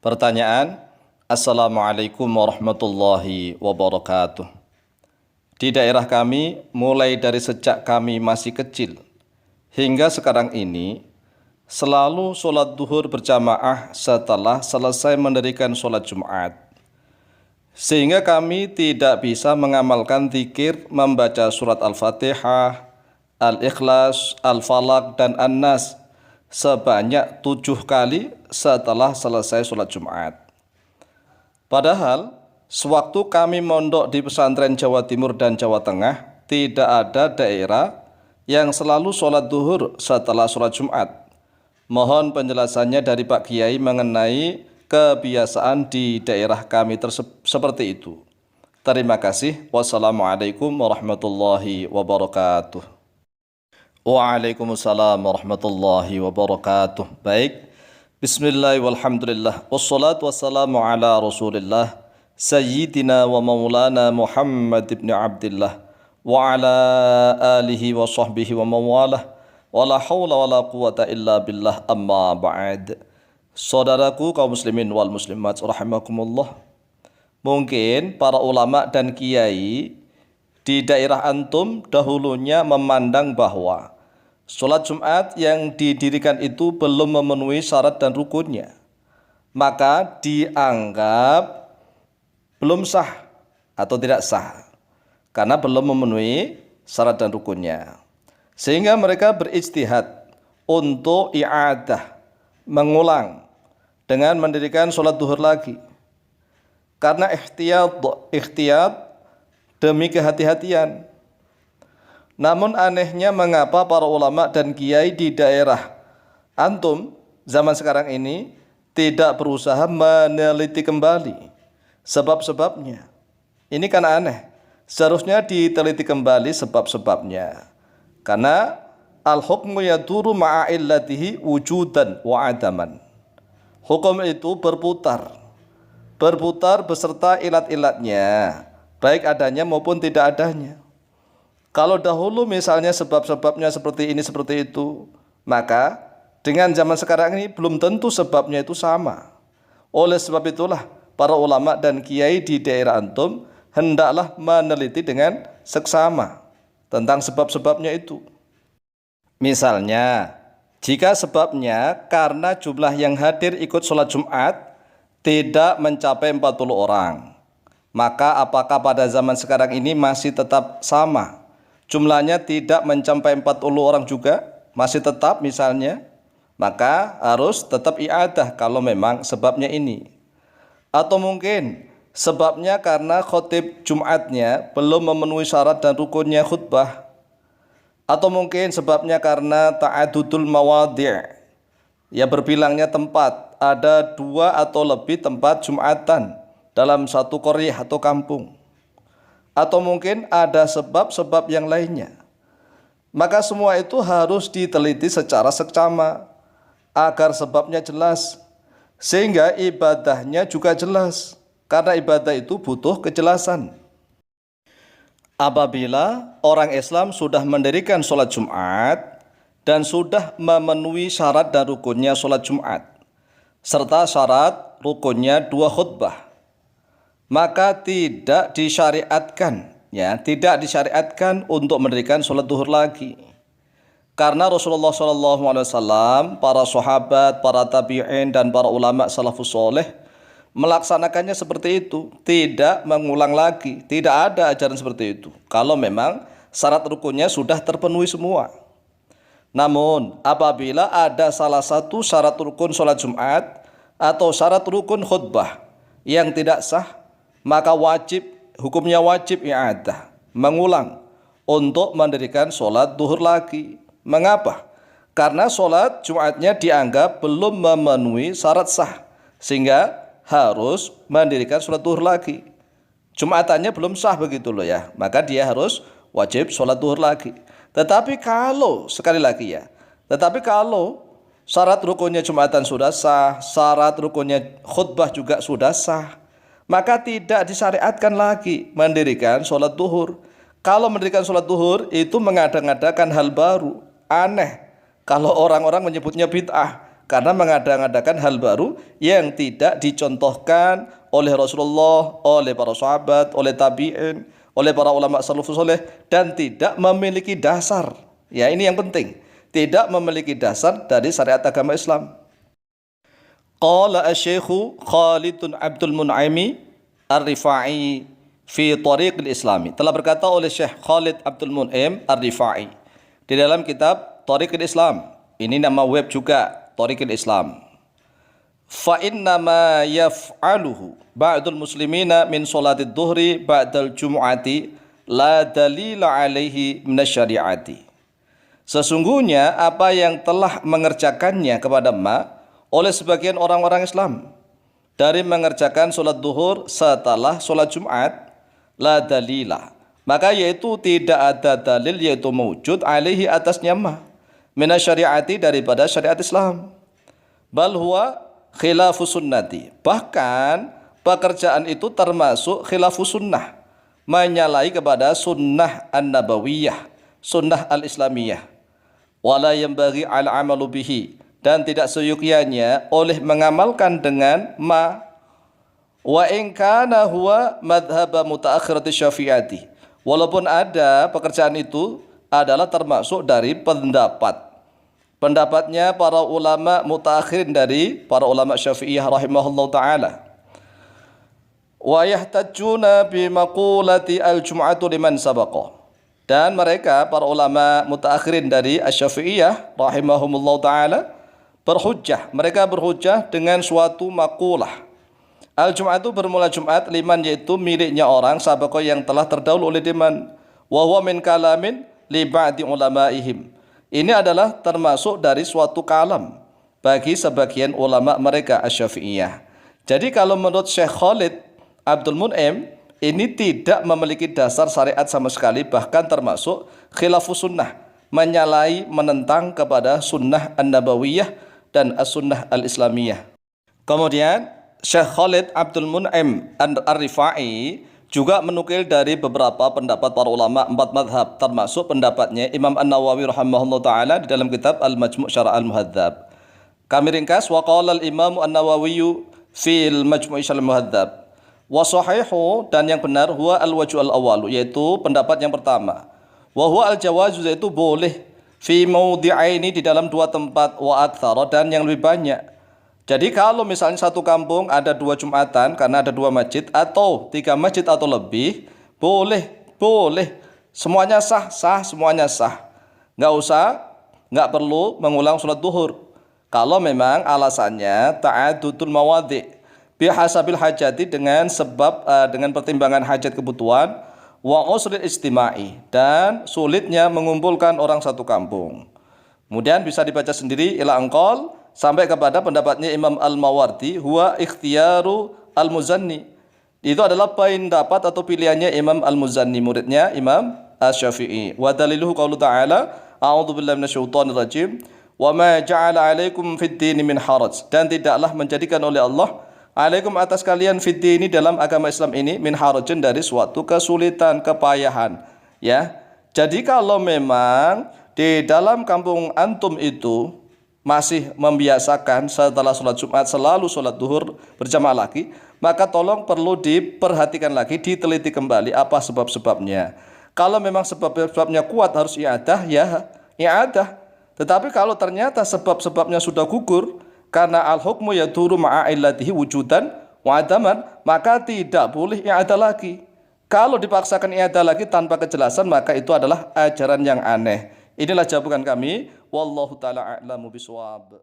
Pertanyaan, Assalamualaikum warahmatullahi wabarakatuh. Di daerah kami, mulai dari sejak kami masih kecil hingga sekarang ini, selalu sholat duhur berjamaah setelah selesai mendirikan sholat Jumat. Sehingga kami tidak bisa mengamalkan zikir membaca surat Al-Fatihah, Al-Ikhlas, Al-Falaq, dan An-Nas sebanyak 7 kali setelah selesai sholat Jumat. Padahal, sewaktu kami mondok di pesantren Jawa Timur dan Jawa Tengah, tidak ada daerah yang selalu sholat duhur setelah sholat Jumat. Mohon penjelasannya dari Pak Kiai mengenai kebiasaan di daerah kami seperti itu. Terima kasih. Wassalamualaikum warahmatullahi wabarakatuh. Waalaikumsalam warahmatullahi wabarakatuh. Baik. Bismillah walhamdulillah. Wassalatu wassalamu ala rasulillah. Sayyidina wa maulana Muhammad ibn Abdillah. Wa ala alihi wa sahbihi wa mawalah. Wa la hawla wa la quwata illa billah amma ba'd. Saudaraku kaum muslimin wal muslimat rahimakumullah. Mungkin para ulama dan kiai di daerah antum dahulunya memandang bahwa sholat Jumat yang didirikan itu belum memenuhi syarat dan rukunnya, maka dianggap belum sah atau tidak sah karena belum memenuhi syarat dan rukunnya. Sehingga mereka berijtihad untuk i'adah, mengulang dengan mendirikan sholat duhur lagi. Karena ikhtiyat demi kehati-hatian. Namun anehnya mengapa para ulama dan kiai di daerah antum zaman sekarang ini tidak berusaha meneliti kembali sebab-sebabnya. Ini kan aneh. Seharusnya diteliti kembali sebab-sebabnya. Karena al-hukmu yaduru ma'a illatihi wujudan wa adaman. Hukum itu berputar beserta ilat-ilatnya, baik adanya maupun tidak adanya. Kalau dahulu misalnya sebab-sebabnya seperti ini seperti itu, maka dengan zaman sekarang ini belum tentu sebabnya itu sama. Oleh sebab itulah para ulama dan kiai di daerah antum hendaklah meneliti dengan seksama tentang sebab-sebabnya itu. Misalnya, jika sebabnya karena jumlah yang hadir ikut sholat Jumat tidak mencapai 40 orang, maka apakah pada zaman sekarang ini masih tetap sama? Jumlahnya tidak mencapai 40 orang juga, masih tetap misalnya, maka harus tetap i'adah kalau memang sebabnya ini. Atau mungkin sebabnya karena khotib Jumatnya belum memenuhi syarat dan rukunnya khutbah. Atau mungkin sebabnya karena ta'adudul mawadhi', ya berbilangnya tempat, ada 2 atau lebih tempat Jumatan dalam satu qaryah atau kampung. Atau mungkin ada sebab-sebab yang lainnya. Maka semua itu harus diteliti secara seksama agar sebabnya jelas, sehingga ibadahnya juga jelas, karena ibadah itu butuh kejelasan. Apabila orang Islam sudah mendirikan sholat Jumat dan sudah memenuhi syarat dan rukunnya sholat Jumat, serta syarat rukunnya 2 khutbah, maka tidak disyariatkan untuk mendirikan sholat duhur lagi. Karena Rasulullah SAW, para sahabat, para tabi'in, dan para ulama salafus soleh melaksanakannya seperti itu, tidak mengulang lagi. Tidak ada ajaran seperti itu kalau memang syarat rukunnya sudah terpenuhi semua. Namun apabila ada salah satu syarat rukun sholat Jumat atau syarat rukun khutbah yang tidak sah, maka hukumnya wajib i'adah, mengulang untuk mendirikan sholat duhur lagi. Mengapa? Karena sholat Jumatnya dianggap belum memenuhi syarat sah, sehingga harus mendirikan sholat duhur lagi. Jumatannya belum sah begitu loh ya, maka dia harus wajib sholat duhur lagi. Tetapi kalau syarat rukunnya Jumatan sudah sah, syarat rukunnya khutbah juga sudah sah, maka tidak disyariatkan lagi mendirikan sholat duhur. Kalau mendirikan sholat duhur itu mengada-ngadakan hal baru, aneh. Kalau orang-orang menyebutnya bid'ah, karena mengada-ngadakan hal baru yang tidak dicontohkan oleh Rasulullah, oleh para sahabat, oleh tabi'in, oleh para ulama salafus saleh, dan tidak memiliki dasar. Ya, ini yang penting. Tidak memiliki dasar dari syariat agama Islam. Qala asy-syaikhu Khalid Abdul Mun'imi Ar-Rifa'i fi Thariqil Islami. Telah berkata oleh Syekh Khalid Abdul Mun'im Ar-Rifa'i di dalam kitab Thariqil Islam. Ini nama web juga, Thariqil Islam. Fa inna ma yaf'aluhu ba'dul muslimina min salatid dhuhri ba'dal jumu'ati la dalila alaihi minasyari'ati. Sesungguhnya apa yang telah mengerjakannya kepada oleh sebagian orang-orang Islam dari mengerjakan solat duhur setelah solat Jumat, la dalila, maka yaitu tidak ada dalil yaitu mewujud alaihi atasnya minasyari'ati daripada syariat Islam. Bal huwa khilafus sunnati, bahkan pekerjaan itu termasuk khilafus sunnah, menyalahi kepada sunnah an-nabawiyah, sunnah al-islamiyah. Wala yanbaghi al-amalu bihi, dan tidak seyukianya oleh mengamalkan dengan wa in kana huwa madhhab mutaakhirati syafi'ati, walaupun ada pekerjaan itu adalah termasuk dari pendapatnya para ulama mutaakhirin dari para ulama Syafi'iyah rahimahullah taala. Wa yahtajuna bi maqulati al-jum'atu liman sabaqa, dan mereka para ulama mutaakhirin dari Asy-Syafi'iyah rahimahumullah taala mereka berhujjah dengan suatu makulah. Al-Jum'atu bermula Jumat, liman yaitu miliknya orang sabaqa yang telah terdahulu oleh liman, wa huwa min kalamin li ba'di ulamaihim. Ini adalah termasuk dari suatu kalam bagi sebagian ulama mereka Asy-Syafi'iyah. Jadi kalau menurut Syekh Khalid Abdul Mun'im, ini tidak memiliki dasar syariat sama sekali, bahkan termasuk khilafus sunnah, menyalahi, menentang kepada sunnah an-nabawiyah dan as-sunnah al-islamiyah. Kemudian Syekh Khalid Abdul Mun'im Ar-Rifa'i juga menukil dari beberapa pendapat para ulama 4 madhab, termasuk pendapatnya Imam An-Nawawi rahimahullah ta'ala di dalam kitab Al-Majmu' Syara' Al-Muhadzab. Kami ringkas, wa qala al-Imam An-Nawawi fil Majmu' Syara' Al-Muhadzab. Wa sahihu, dan yang benar, huwa al-wajhu al-awwalu, yaitu pendapat yang pertama. Wa huwa al-jawazu, yaitu boleh, fi maudhi'aini, di dalam 2 tempat, wa aktsara, dan yang lebih banyak. Jadi kalau misalnya satu kampung ada 2 Jumatan karena ada 2 masjid atau 3 masjid atau lebih, boleh, semuanya sah, semuanya sah. Nggak perlu mengulang sholat duhur. Kalau memang alasannya ta'adudul mawadhi' bihasabil hajati, dengan pertimbangan hajat kebutuhan, wa usril istima'i, dan sulitnya mengumpulkan orang satu kampung. Kemudian bisa dibaca sendiri ila angqal sampai kepada pendapatnya Imam Al-Mawardi, huwa ikhtiyaru al-Muzanni. Itu adalah pendapat atau pilihannya Imam Al-Muzanni, muridnya Imam Asy-Syafi'i. Wa daliluhu qaulu ta'ala, a'udzubillahi minasyaitonir rajim, wa ma ja'ala 'alaikum fid-dini min haraj, dan tidaklah menjadikan oleh Allah alaikum atas kalian fid ini dalam agama Islam ini min harajin, dari suatu kesulitan, kepayahan. Ya. Jadi kalau memang di dalam kampung antum itu masih membiasakan setelah sholat Jumat selalu sholat duhur berjamaah lagi, maka tolong perlu diperhatikan lagi, diteliti kembali apa sebab-sebabnya. Kalau memang sebab-sebabnya kuat harus i'adah, ya i'adah. Tetapi kalau ternyata sebab-sebabnya sudah gugur, karena al-hukmu yaduru ma'a illatihi wujudan wa adaman, maka tidak boleh i'adah lagi. Kalau dipaksakan i'adah lagi tanpa kejelasan, maka itu adalah ajaran yang aneh. Inilah jawaban kami. Wallahu ta'ala a'lamu bishawab.